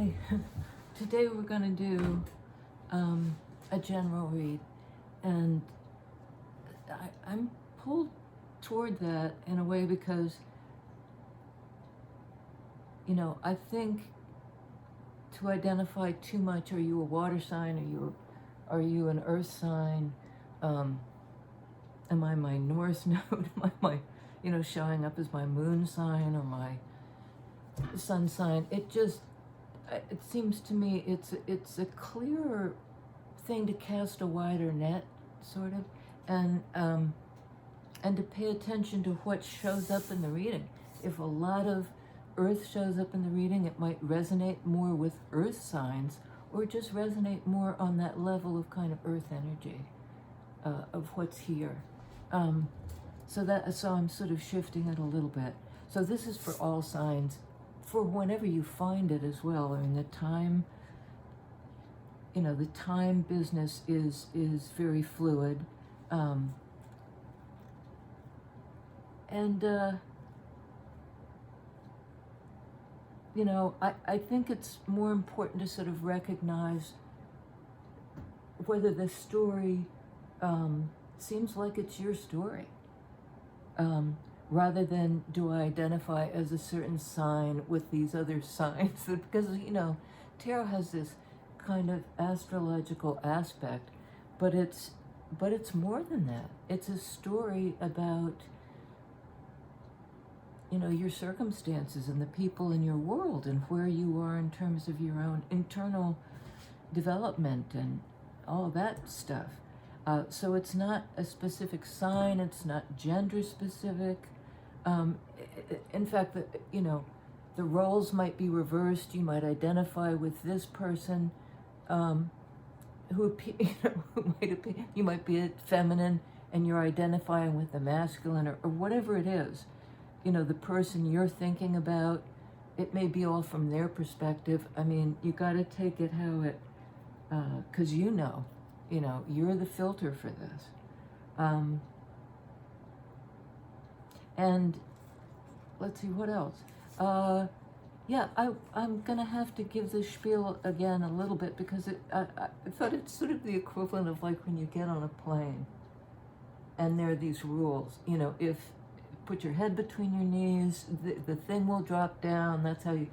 today, today we're going to do a general read, and I'm pulled toward that in a way because, I think to identify too much, are you a water sign, are you an earth sign, am I my north node, am I my, showing up as my moon sign or my sun sign? It seems to me it's a clearer thing to cast a wider net, sort of, and to pay attention to what shows up in the reading. If a lot of earth shows up in the reading, it might resonate more with earth signs, or just resonate more on that level of kind of earth energy, of what's here. So I'm sort of shifting it a little bit. So this is for all signs, for whenever you find it as well. I mean, the time business is very fluid. I think it's more important to sort of recognize whether the story seems like it's your story, rather than do I identify as a certain sign with these other signs. Because, tarot has this kind of astrological aspect, but it's more than that. It's a story about your circumstances and the people in your world and where you are in terms of your own internal development and all that stuff. So it's not a specific sign, it's not gender specific. In fact, the roles might be reversed. You might identify with this person, you might be a feminine and you're identifying with the masculine, or whatever it is. The person you're thinking about, it may be all from their perspective. I mean, you got to take it how it, because you're the filter for this. And let's see, what else? I'm going to have to give this spiel again a little bit, because I thought it's sort of the equivalent of like when you get on a plane and there are these rules. If put your head between your knees, the thing will drop down. That's how you,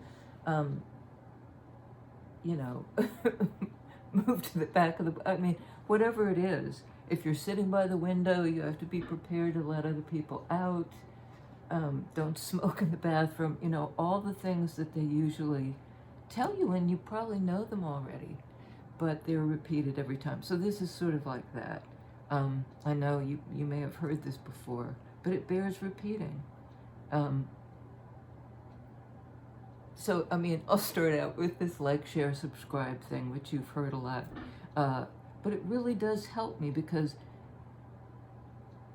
move to the back of whatever it is. If you're sitting by the window, you have to be prepared to let other people out. Don't smoke in the bathroom. All the things that they usually tell you, and you probably know them already, but they're repeated every time. So this is sort of like that. I know you may have heard this before, but it bears repeating. I'll start out with this like, share, subscribe thing, which you've heard a lot. But it really does help me, because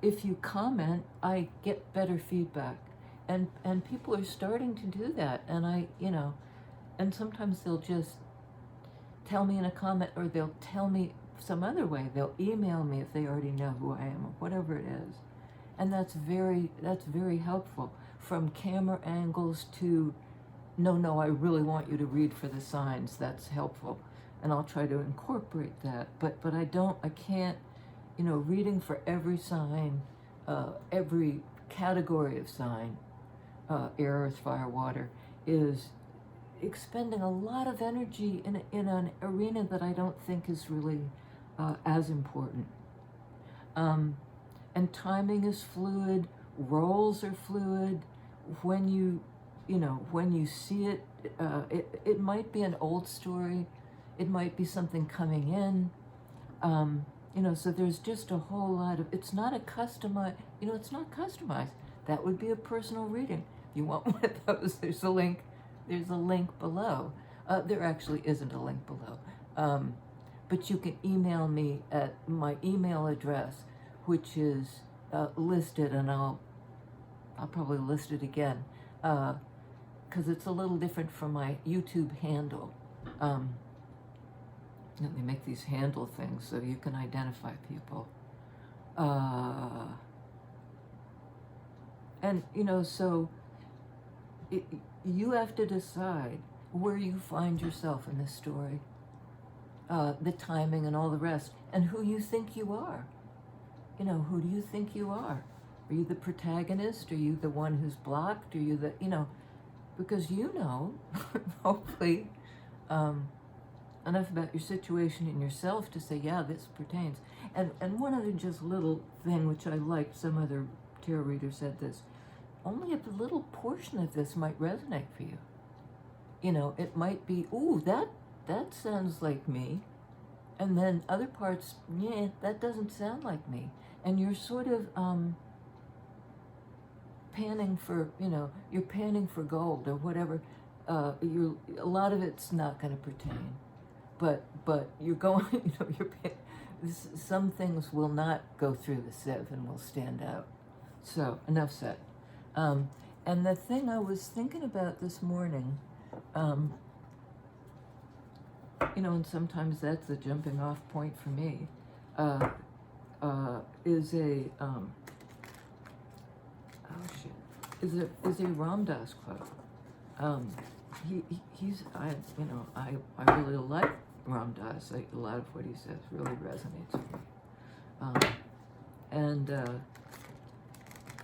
if you comment, I get better feedback. And people are starting to do that. And and sometimes they'll just tell me in a comment, or they'll tell me some other way. They'll email me if they already know who I am, or whatever it is. And that's very helpful. From camera angles to, no, I really want you to read for the signs. That's helpful. And I'll try to incorporate that. But I can't, reading for every sign, every category of sign, air, earth, fire, water, is expending a lot of energy in an arena that I don't think is really as important. And timing is fluid, roles are fluid. When you see it, it might be an old story, it might be something coming in, so there's just a whole lot of, it's not it's not customized. That would be a personal reading. If you want one of those, there's a link below. There actually isn't a link below. But you can email me at my email address, which is listed, and I'll probably list it again, because it's a little different from my YouTube handle. They make these handle things so you can identify people. So you have to decide where you find yourself in this story, the timing and all the rest, and who you think you are. You know, who do you think you are? Are you the protagonist? Are you the one who's blocked? Are you the, you know, because you know, hopefully, enough about your situation and yourself to say, yeah, this pertains. And one other just little thing which I liked, some other tarot reader said this, only a little portion of this might resonate for you. You know, it might be, ooh, that sounds like me. And then other parts, yeah, that doesn't sound like me. And you're sort of panning for, you know, you're panning for gold or whatever. A lot of it's not going to pertain, but you're going, you know, some things will not go through the sieve and will stand out. So enough said. And the thing I was thinking about this morning, you know, and sometimes that's the jumping off point for me, is a is a Ram Dass quote. He's I really like Ram Dass. A lot of what he says really resonates with me.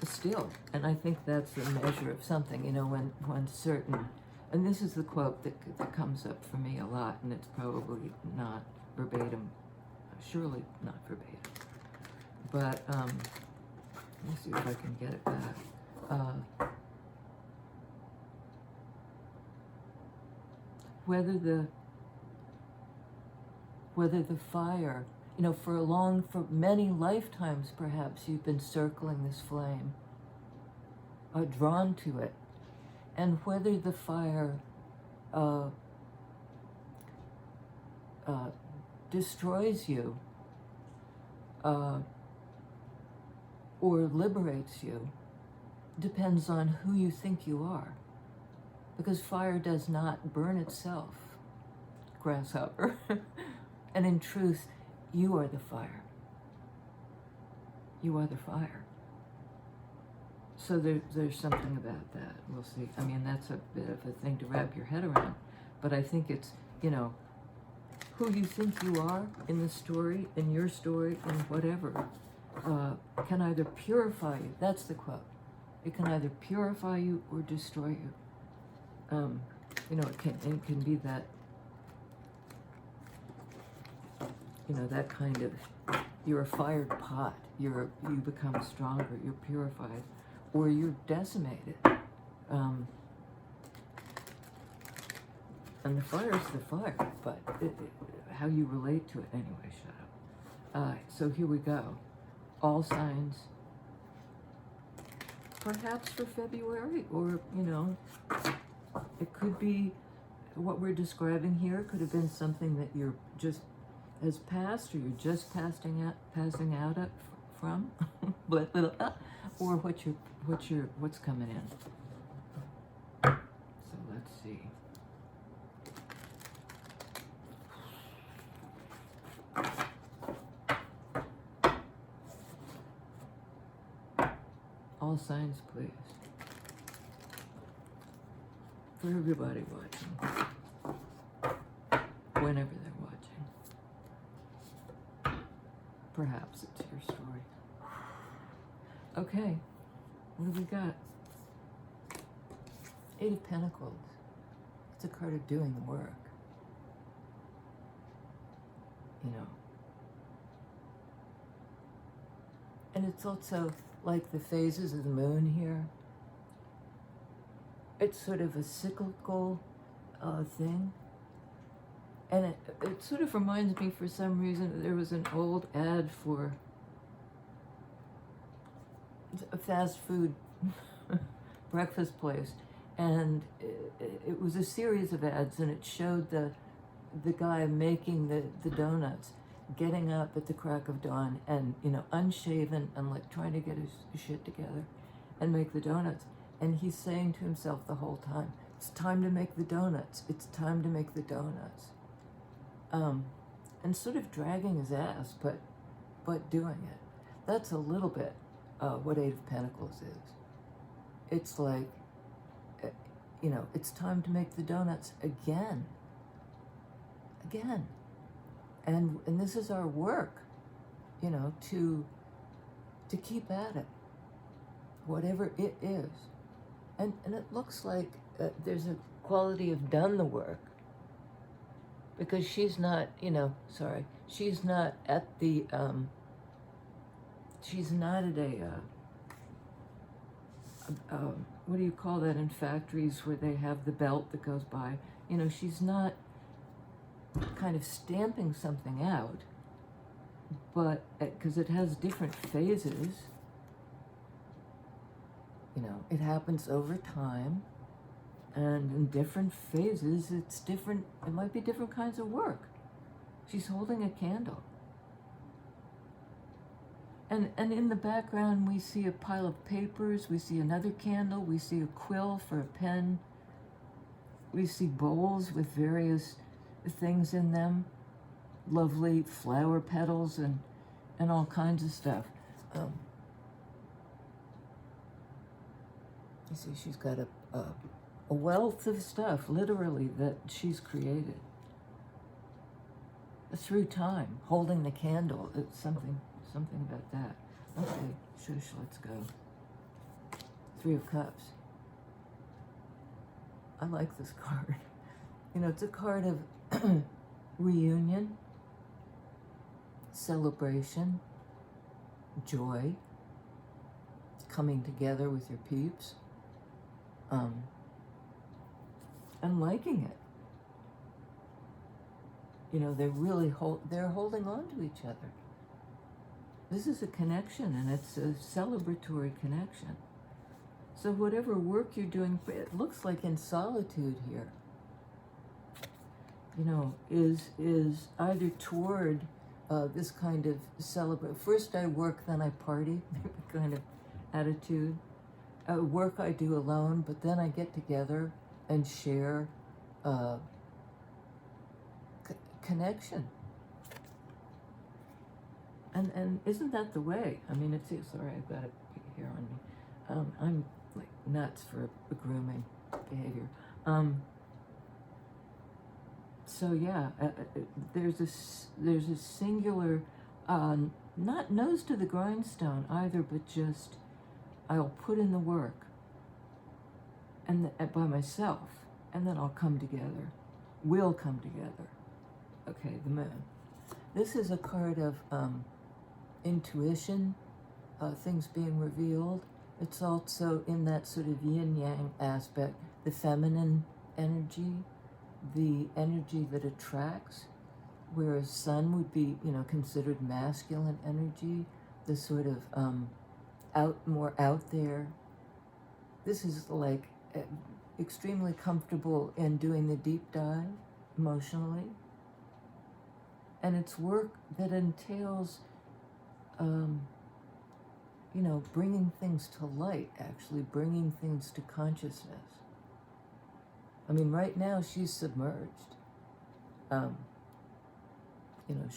Still, and I think that's the measure of something. You know, when certain, and this is the quote that comes up for me a lot, and it's probably not verbatim, surely not verbatim, but let me see if I can get it back. Whether the fire, you know, for many lifetimes perhaps you've been circling this flame, drawn to it, and whether the fire destroys you or liberates you depends on who you think you are. Because fire does not burn itself, grasshopper. And in truth, you are the fire. You are the fire. So there's something about that. We'll see. I mean, that's a bit of a thing to wrap your head around. But I think it's, you know, who you think you are in the story, in your story, in whatever, can either purify you. That's the quote. It can either purify you or destroy you. You know, it can be that, you know, that kind of, you're a fired pot, you become stronger, you're purified, or you're decimated. And the fire's the fire, but how you relate to it, anyway, shut up. So here we go. All signs, perhaps for February, or, you know, it could be what we're describing here could have been something that you're just has passed, or you're just passing out from, or what's coming in. So let's see. All signs, please. For everybody watching, whenever they're watching. Perhaps it's your story. Okay, what do we got? Eight of Pentacles. It's a card of doing the work. You know. And it's also like the phases of the moon here. It's sort of a cyclical thing. And it sort of reminds me, for some reason, there was an old ad for a fast food breakfast place. And it was a series of ads, and it showed the guy making the donuts, getting up at the crack of dawn and, you know, unshaven and like trying to get his shit together and make the donuts. And he's saying to himself the whole time, it's time to make the donuts. It's time to make the donuts. And sort of dragging his ass, but doing it. That's a little bit what Eight of Pentacles is. It's like, it's time to make the donuts again. And this is our work, to keep at it, whatever it is. And it looks like there's a quality of done the work, because she's not, she's not at the, she's not at what do you call that in factories where they have the belt that goes by? She's not kind of stamping something out, but because it has different phases, it happens over time, and in different phases, it's different. It might be different kinds of work. She's holding a candle. And in the background, we see a pile of papers, we see another candle, we see a quill for a pen, we see bowls with various things in them, lovely flower petals and all kinds of stuff. You see, she's got a wealth of stuff, literally, that she's created through time, holding the candle. It's something about that. Okay, shush, let's go. Three of Cups. I like this card. It's a card of reunion, celebration, joy, coming together with your peeps, and liking it. They're holding on to each other. This is a connection, and it's a celebratory connection. So whatever work you're doing, it looks like in solitude here, is either toward this kind of celebrate. First I work, then I party kind of attitude. Work I do alone, but then I get together and share connection. And isn't that the way? I mean, sorry, I've got it here on me. I'm like nuts for grooming behavior. So yeah, there's a singular, not nose to the grindstone either, but just I'll put in the work, and by myself, and then I'll come together. We'll come together. Okay, the Moon. This is a card of intuition, things being revealed. It's also in that sort of yin-yang aspect, the feminine energy, the energy that attracts, whereas Sun would be, considered masculine energy, the sort of more out there. This is like extremely comfortable in doing the deep dive emotionally. And it's work that entails, bringing things to light, actually bringing things to consciousness. I mean, right now she's submerged.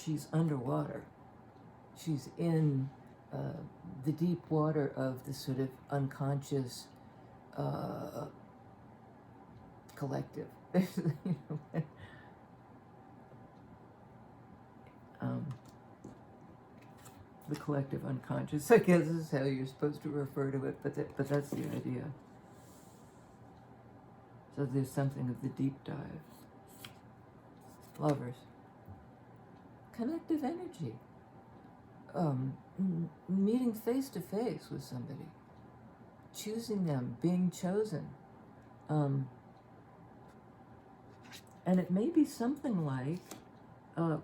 She's underwater. She's in the deep water of the sort of unconscious collective. The collective unconscious, I guess, is how you're supposed to refer to it, but that's the idea. So there's something of the deep dive. Lovers. Connective energy. Meeting face to face with somebody. Choosing them, being chosen. And it may be something like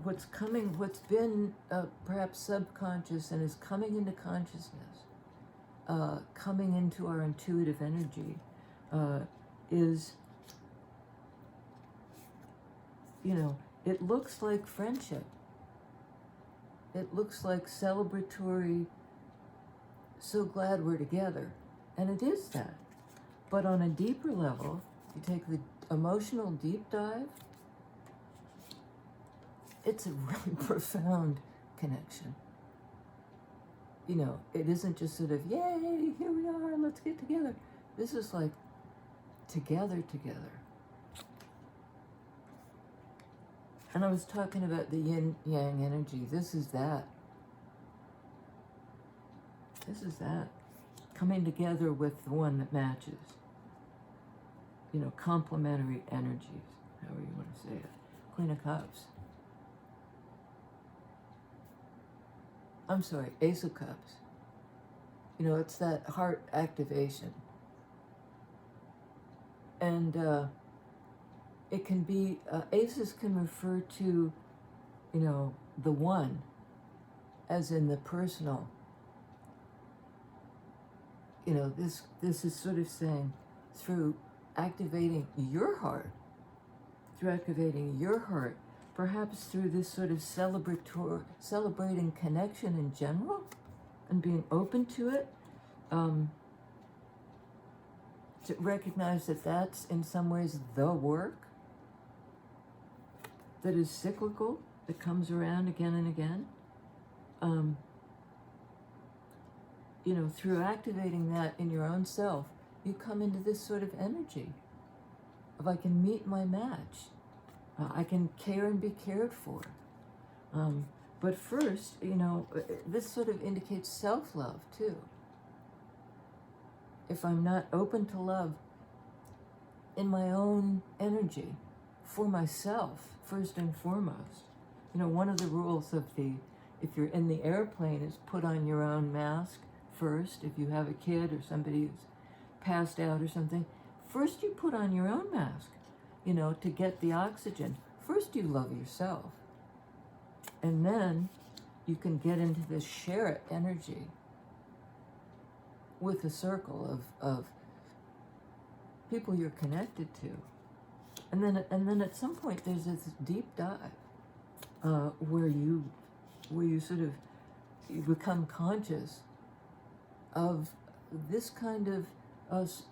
what's been perhaps subconscious and is coming into consciousness, coming into our intuitive energy, is, it looks like friendship. It looks like celebratory, so glad we're together. And it is that. But on a deeper level, you take the emotional deep dive, it's a really profound connection. It isn't just sort of, yay, here we are, let's get together. This is like together. And I was talking about the yin-yang energy. This is that. This is that. Coming together with the one that matches. You know, complementary energies, however you want to say it. Queen of Cups. I'm sorry, Ace of Cups. You know, it's that heart activation. And it can be, aces can refer to, you know, the one, as in the personal. You know, this is sort of saying through activating your heart, perhaps through this sort of celebrating connection in general and being open to it, to recognize that that's in some ways the work that is cyclical, that comes around again and again. You know, through activating that in your own self, you come into this sort of energy of I can meet my match. I can care and be cared for. But first, you know, this sort of indicates self-love too. If I'm not open to love in my own energy, for myself, first and foremost. You know, one of the rules of if you're in the airplane is put on your own mask first. If you have a kid or somebody who's passed out or something, first you put on your own mask, you know, to get the oxygen. First you love yourself. And then you can get into this share it energy with a circle of people you're connected to. And then at some point there's this deep dive where you sort of you become conscious of this kind of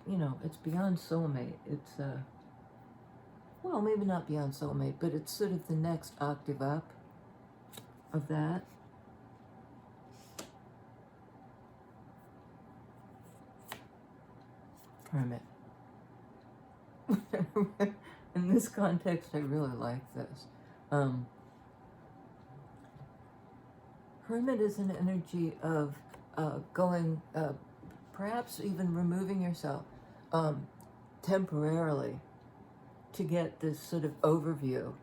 you know, it's beyond soulmate. It's well, maybe not beyond soulmate, but it's sort of the next octave up of that. Hermit. In this context, I really like this. Hermit is an energy of going, perhaps even removing yourself temporarily to get this sort of overview.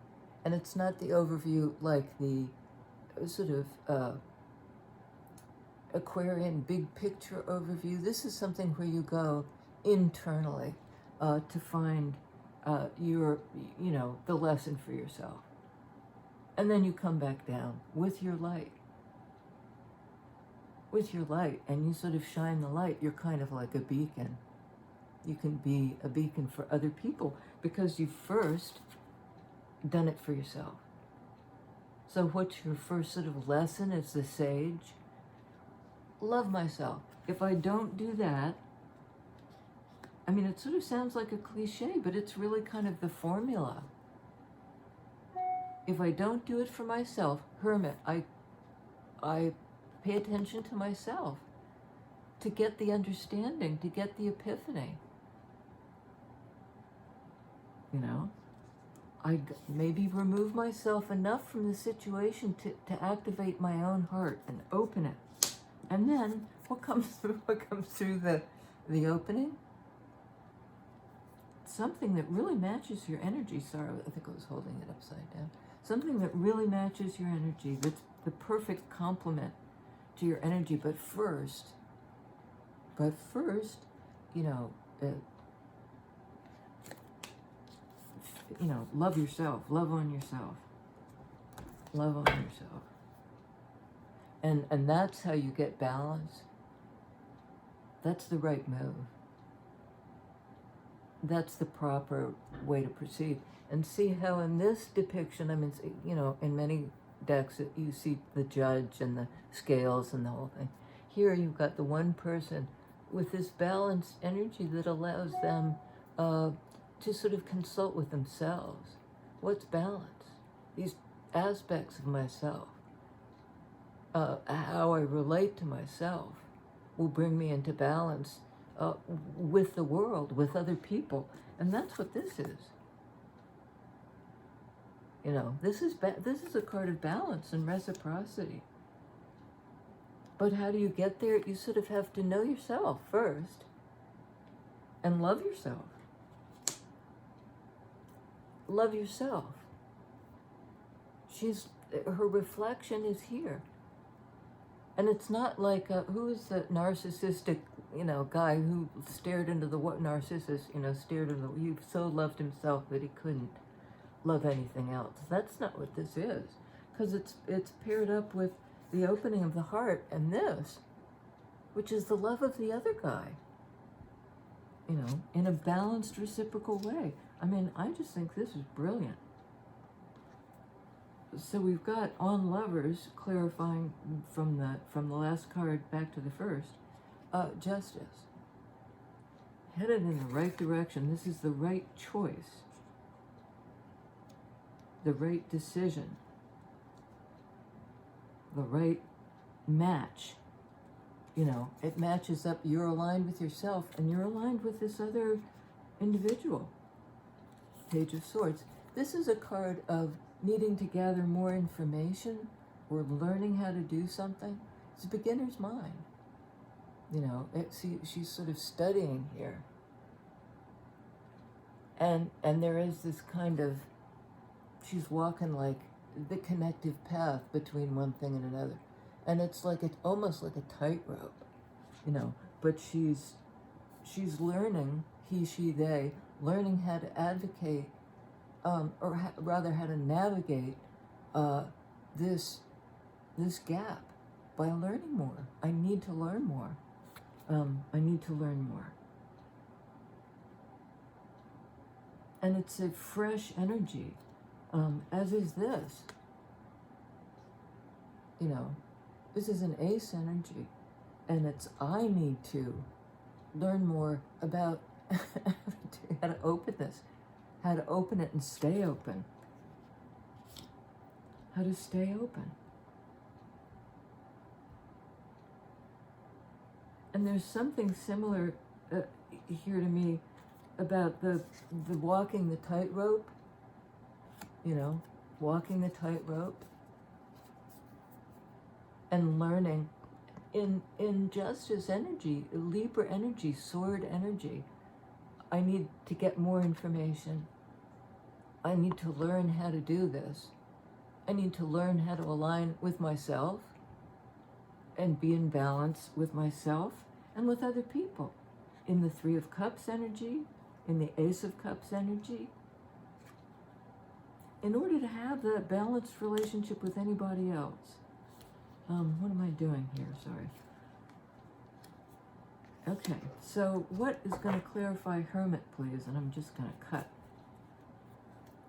And it's not the overview like the sort of Aquarian big picture overview. This is something where you go internally to find your, you know, the lesson for yourself. And then you come back down with your light. With your light, and you sort of shine the light. You're kind of like a beacon. You can be a beacon for other people because you've first done it for yourself. So what's your first sort of lesson as the sage? Love myself. If I don't do that, I mean, it sort of sounds like a cliche, but it's really kind of the formula. If I don't do it for myself, hermit, I pay attention to myself to get the understanding, to get the epiphany. You know, I maybe remove myself enough from the situation to activate my own heart and open it. And then what comes through the opening? Something that really matches your energy. Sorry, I think I was holding it upside down. Something that really matches your energy, that's the perfect complement to your energy. But first, you know, love yourself, love on yourself, and that's how you get balance. That's the right move. That's the proper way to proceed. And see how in this depiction, I mean, you know, in many decks you see the judge and the scales and the whole thing. Here you've got the one person with this balanced energy that allows them to sort of consult with themselves. What's balance? These aspects of myself, how I relate to myself will bring me into balance with the world, with other people. And that's what this is. You know, this is a card of balance and reciprocity. But how do you get there? You sort of have to know yourself first and love yourself. Love yourself. Her reflection is here. And it's not like, who is the narcissistic, guy who stared into the, narcissist, stared into he so loved himself that he couldn't love anything else. That's not what this is. Because it's paired up with the opening of the heart and this, which is the love of the other guy, in a balanced, reciprocal way. I mean, I just think this is brilliant. So we've got on Lovers, clarifying from the last card back to the first, Justice. Headed in the right direction. This is the right choice. The right decision. The right match. It matches up. You're aligned with yourself and you're aligned with this other individual. Page of Swords. This is a card of needing to gather more information or learning how to do something. It's a beginner's mind. She's sort of studying here. And there is this kind of, she's walking like the connective path between one thing and another. And it's almost like a tightrope, but she's learning, he, she, they, learning how to advocate, rather how to navigate this gap by learning more. I need to learn more. I need to learn more. And it's a fresh energy, as is this. This is an ace energy, and it's I need to learn more about how to open this, how to open it and stay open. How to stay open. And there's something similar here to me about the walking the tightrope, walking the tightrope and learning in Justice energy, Libra energy, Sword energy. I need to get more information. I need to learn how to do this. I need to learn how to align with myself and be in balance with myself and with other people. In the Three of Cups energy, in the Ace of Cups energy. In order to have that balanced relationship with anybody else. What am I doing here? Sorry. Okay, so what is going to clarify Hermit, please? And I'm just going to cut.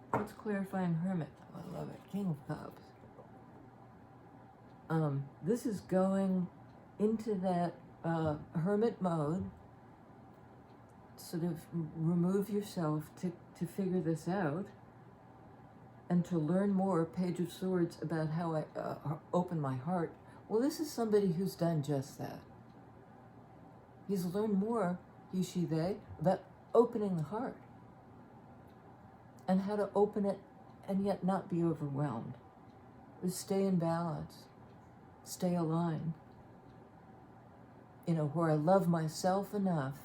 What's clarifying Hermit? Oh, I love it. King of Cups. This is going into that hermit mode. Sort of remove yourself to figure this out and to learn more, Page of Swords, about how I open my heart. Well, this is somebody who's done just that. He's learned more, he, she, they, about opening the heart and how to open it and yet not be overwhelmed. Stay in balance, stay aligned. Where I love myself enough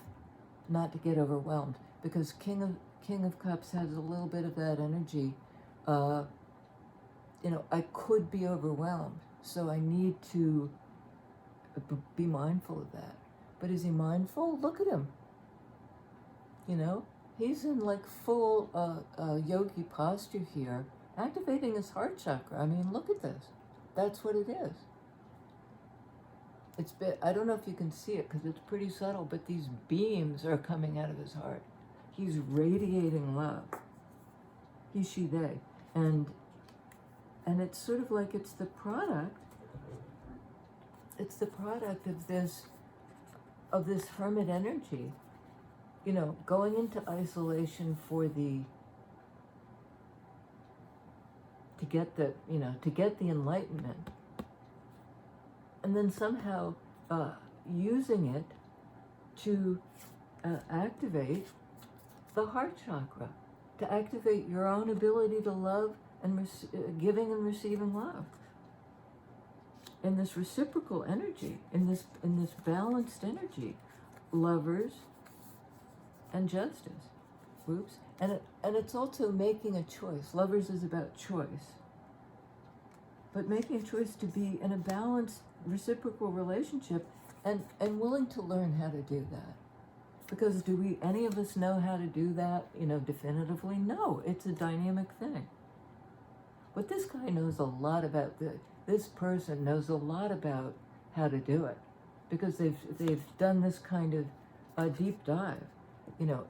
not to get overwhelmed, because King of Cups has a little bit of that energy. I could be overwhelmed, so I need to be mindful of that. But is he mindful? Look at him. He's in full yogi posture here, activating his heart chakra. I mean, look at this. That's what it is. I don't know if you can see it because it's pretty subtle, but these beams are coming out of his heart. He's radiating love. He, she, they. And it's sort of like it's the product of this hermit energy, going into isolation to get the to activate the heart chakra, to activate your own ability to love and giving and receiving love. In this reciprocal energy, in this balanced energy, lovers and justice. Oops. And it's also making a choice. Lovers is about choice. But making a choice to be in a balanced reciprocal relationship and willing to learn how to do that. Because do any of us know how to do that, definitively? No, it's a dynamic thing. But this guy knows a lot about this person knows a lot about how to do it, because they've done this kind of a deep dive.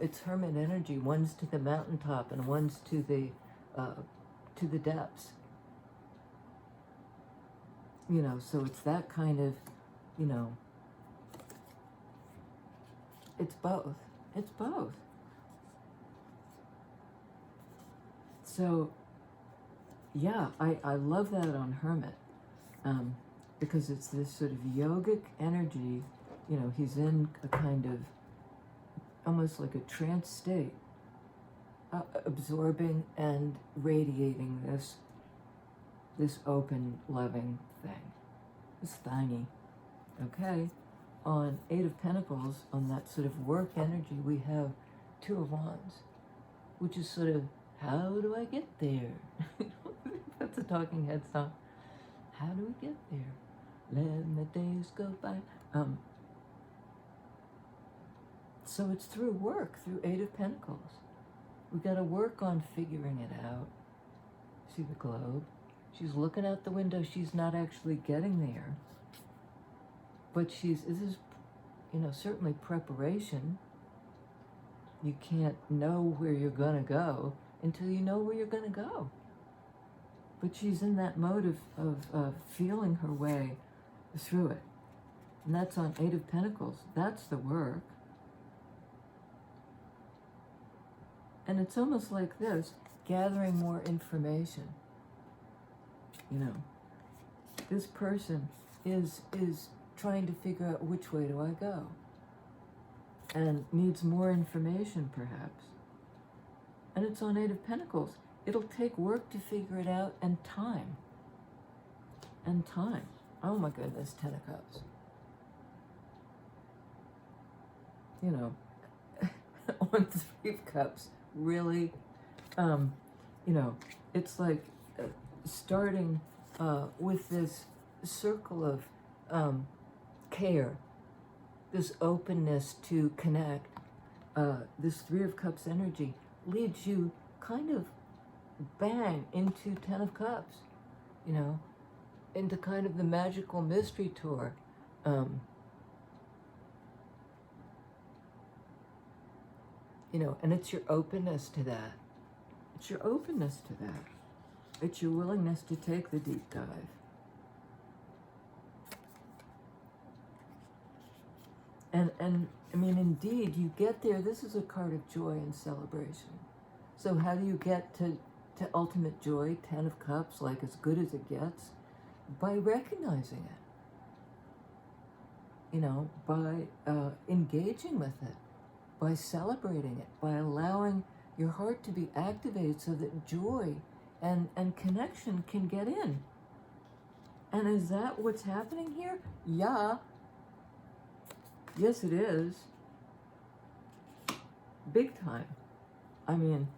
It's hermit energy. One's to the mountaintop and one's to the depths. So it's that kind of, it's both. It's both. So, yeah, I love that on Hermit, because it's this sort of yogic energy. He's in a kind of, almost like a trance state, absorbing and radiating this open, loving thing, this thingy. Okay, on Eight of Pentacles, on that sort of work energy, we have Two of Wands, which is sort of, how do I get there? That's a Talking Heads song. How do we get there? Let the days go by. So it's through work, through Eight of Pentacles. We've got to work on figuring it out. See the globe? She's looking out the window. She's not actually getting there. But this is, certainly preparation. You can't know where you're going to go until you know where you're going to go. But she's in that mode of feeling her way through it. And that's on Eight of Pentacles. That's the work. And it's almost like this, gathering more information. This person is trying to figure out which way do I go, and needs more information perhaps. And it's on Eight of Pentacles. It'll take work to figure it out, and time. And time. Oh my goodness, Ten of Cups. On Three of Cups, really, it's like starting with this circle of care, this openness to connect. This Three of Cups energy leads you kind of bang into Ten of Cups, into kind of the magical mystery tour. And it's your openness to that. It's your openness to that. It's your willingness to take the deep dive. And I mean, indeed, you get there. This is a card of joy and celebration. So how do you get to ultimate joy, Ten of Cups, like as good as it gets? By recognizing it. By engaging with it, by celebrating it, by allowing your heart to be activated so that joy and connection can get in. And is that what's happening here? Yeah. Yes, it is. Big time. I mean,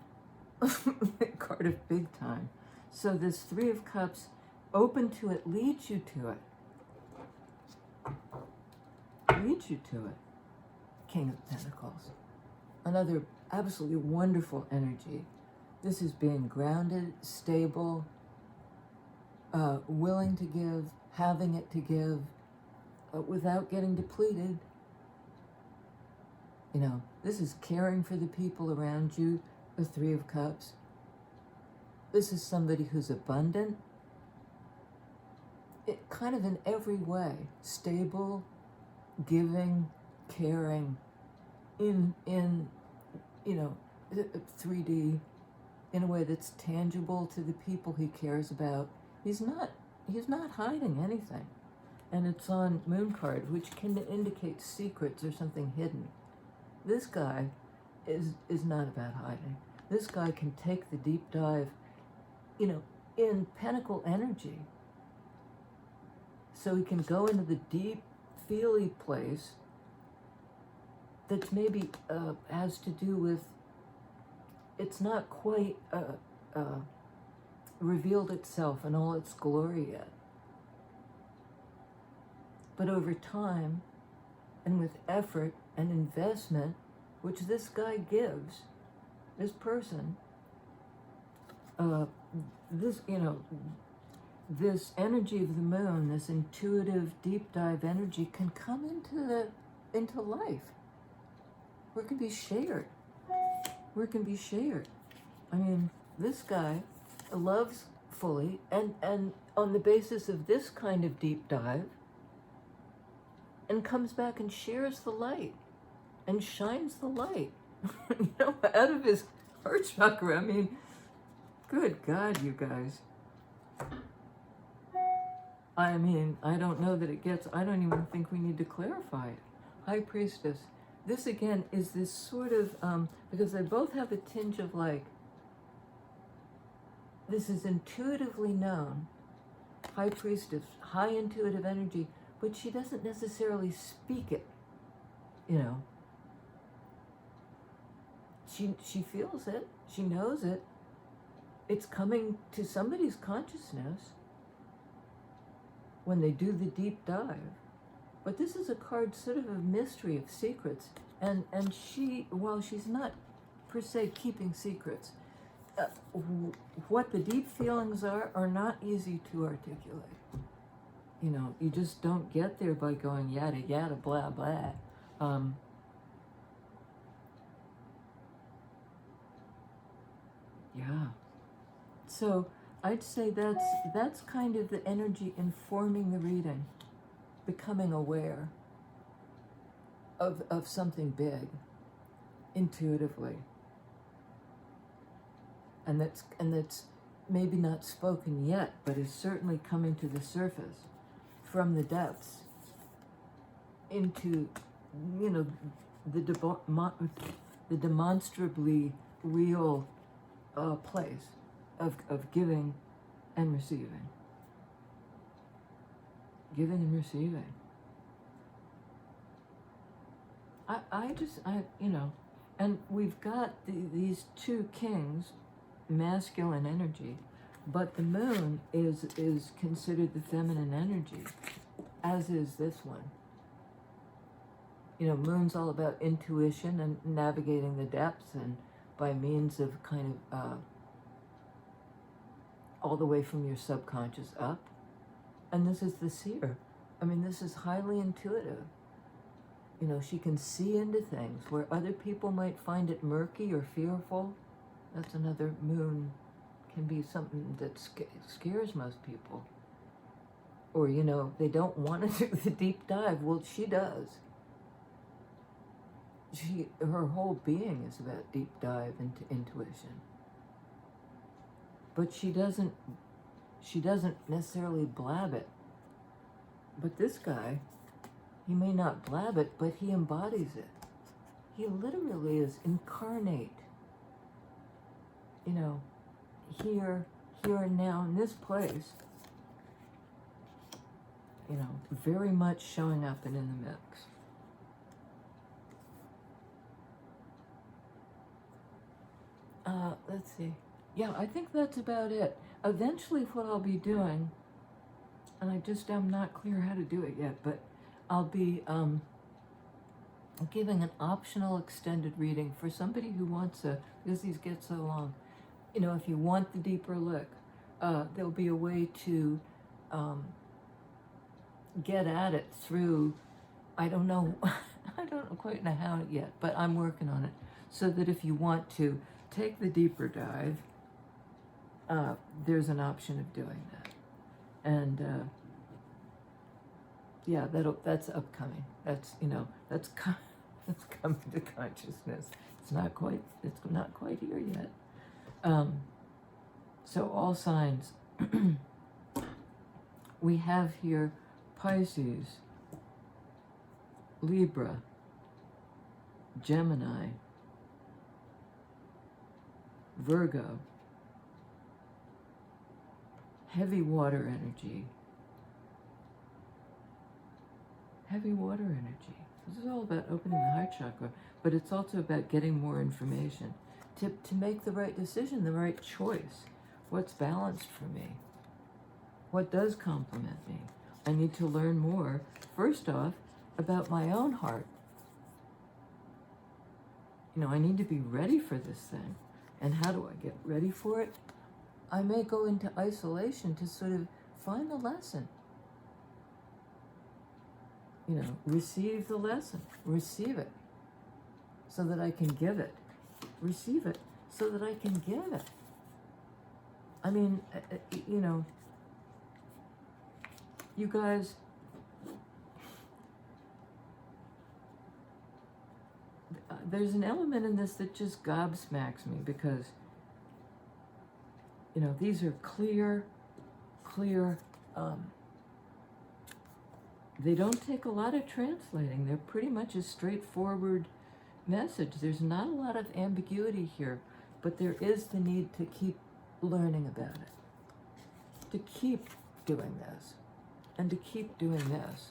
card of big time. So this Three of Cups, open to it, leads you to it. Leads you to it. King of Pentacles. Another absolutely wonderful energy. This is being grounded, stable, willing to give, having it to give, without getting depleted. This is caring for the people around you, the Three of Cups. This is somebody who's abundant, kind of in every way, stable, giving, caring, in 3D, in a way that's tangible to the people he cares about. He's not hiding anything. and it's on Moon card, which can indicate secrets or something hidden. This guy is not about hiding. This guy can take the deep dive, in Pentacle energy. So he can go into the deep, feely place that maybe has to do with, it's not quite revealed itself in all its glory yet. But over time, and with effort and investment, which this guy gives, this person, this energy of the moon, this intuitive deep dive energy can come into life, where it can be shared, I mean, this guy loves fully, and on the basis of this kind of deep dive, and comes back and shares the light, and shines the light, out of his heart chakra. I mean, good God, you guys. I mean, I don't know that it gets, I don't even think we need to clarify it. High Priestess. This again is this sort of, because they both have a tinge of like, this is intuitively known. High Priestess, high intuitive energy, but she doesn't necessarily speak it, She feels it, she knows it. It's coming to somebody's consciousness when they do the deep dive. But this is a card sort of mystery, of secrets. And she, while she's not per se keeping secrets, what the deep feelings are not easy to articulate. You just don't get there by going yada yada blah blah. Yeah. So I'd say that's kind of the energy informing the reading, becoming aware of something big, intuitively. And that's maybe not spoken yet, but is certainly coming to the surface from the depths into, the demonstrably real place of giving and receiving. Giving and receiving. And we've got these two kings, masculine energy, but the moon is considered the feminine energy, as is this one. Moon's all about intuition and navigating the depths, and by means of kind of all the way from your subconscious up. And this is the seer. I mean, this is highly intuitive. She can see into things where other people might find it murky or fearful. That's another moon, can be something that scares most people. Or, they don't want to do the deep dive. Well, she does. Her whole being is about deep dive into intuition. But she doesn't necessarily blab it. But this guy, he may not blab it, but he embodies it. He literally is incarnate. Here and now in this place. Very much showing up and in the mix. Let's see. Yeah, I think that's about it. Eventually what I'll be doing, and I'm not clear how to do it yet, but I'll be giving an optional extended reading for somebody who wants because these get so long. If you want the deeper look, there'll be a way to get at it through, I don't know quite know how yet, but I'm working on it, so that if you want to take the deeper dive, there's an option of doing that. And yeah, that's upcoming. That's that's coming to consciousness. It's not quite here yet. So all signs. We have here Pisces, Libra, Gemini, Virgo, heavy water energy. Heavy water energy. This is all about opening the heart chakra, but it's also about getting more information to make the right decision, the right choice. What's balanced for me? What does complement me? I need to learn more, first off, about my own heart. You know, I need to be ready for this thing. And how do I get ready for it? I may go into isolation to sort of find the lesson. You know, receive the lesson, receive it, so that I can give it. Receive it, so that I can give it. I mean, you know, you guys, there's an element in this that just gobsmacks me because, you know, these are clear, they don't take a lot of translating. They're pretty much a straightforward message. There's not a lot of ambiguity here, but there is the need to keep learning about it, to keep doing this, and to keep doing this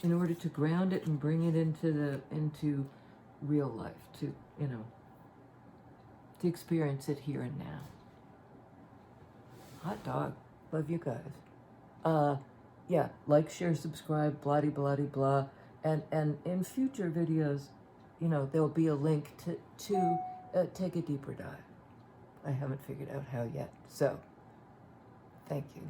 in order to ground it and bring it into real life, to, you know, to experience it here and now. Hot dog. Love you guys. Yeah, like, share, subscribe, blah de blah de blah. And in future videos, you know, there'll be a link to take a deeper dive. I haven't figured out how yet. So, thank you.